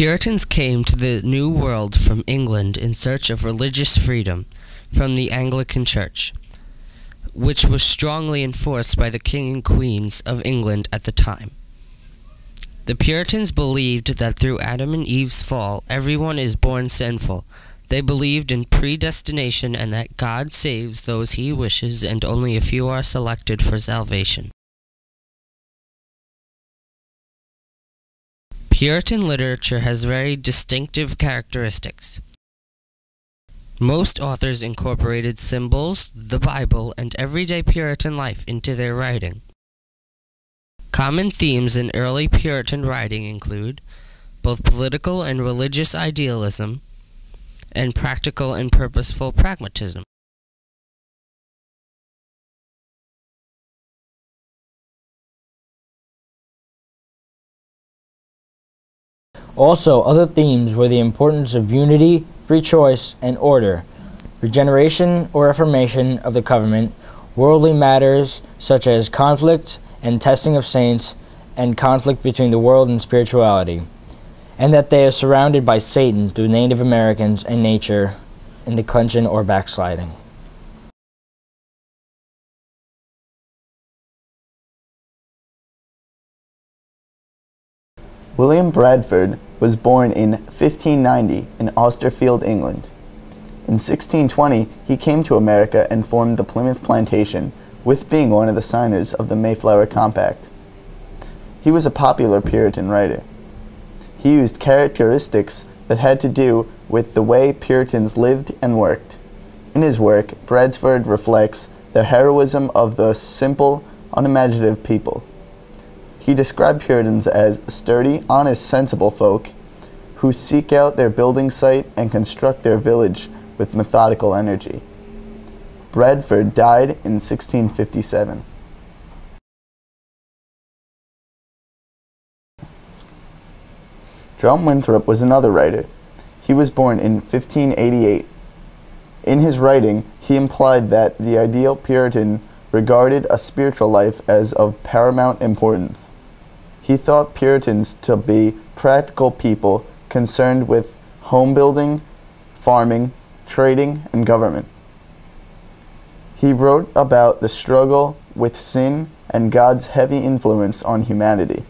Puritans came to the New World from England in search of religious freedom from the Anglican Church, which was strongly enforced by the King and Queens of England at the time. The Puritans believed that through Adam and Eve's fall, everyone is born sinful. They believed in predestination and that God saves those he wishes, and only a few are selected for salvation. Puritan literature has very distinctive characteristics. Most authors incorporated symbols, the Bible, and everyday Puritan life into their writing. Common themes in early Puritan writing include both political and religious idealism, and practical and purposeful pragmatism. Also, other themes were the importance of unity, free choice, and order, regeneration or reformation of the covenant, worldly matters such as conflict and testing of saints, and conflict between the world and spirituality, and that they are surrounded by Satan through Native Americans and nature in declension or backsliding. William Bradford was born in 1590 in Austerfield, England. In 1620, he came to America and formed the Plymouth Plantation, with being one of the signers of the Mayflower Compact. He was a popular Puritan writer. He used characteristics that had to do with the way Puritans lived and worked. In his work, Bradford reflects the heroism of the simple, unimaginative people. He described Puritans as sturdy, honest, sensible folk who seek out their building site and construct their village with methodical energy. Bradford died in 1657. John Winthrop was another writer. He was born in 1588. In his writing, he implied that the ideal Puritan regarded a spiritual life as of paramount importance. He thought Puritans to be practical people concerned with home building, farming, trading, and government. He wrote about the struggle with sin and God's heavy influence on humanity.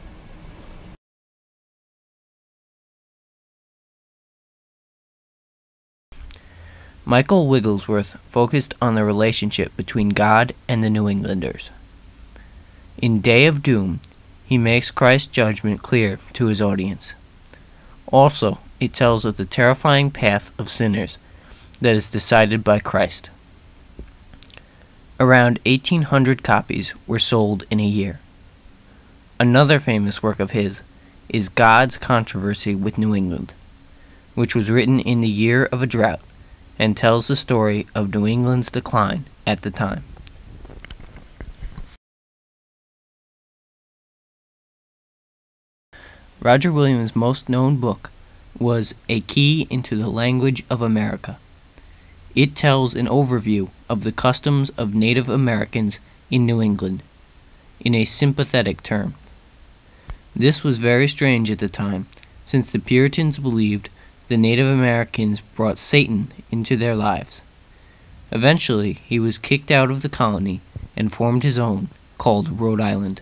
Michael Wigglesworth focused on the relationship between God and the New Englanders. In Day of Doom, he makes Christ's judgment clear to his audience. Also, it tells of the terrifying path of sinners that is decided by Christ. Around 1,800 copies were sold in a year. Another famous work of his is God's Controversy with New England, which was written in the year of a drought and tells the story of New England's decline at the time. Roger Williams' most known book was A Key into the Language of America. It tells an overview of the customs of Native Americans in New England, in a sympathetic term. This was very strange at the time, since the Puritans believed the Native Americans brought Satan into their lives. Eventually, he was kicked out of the colony and formed his own, called Rhode Island.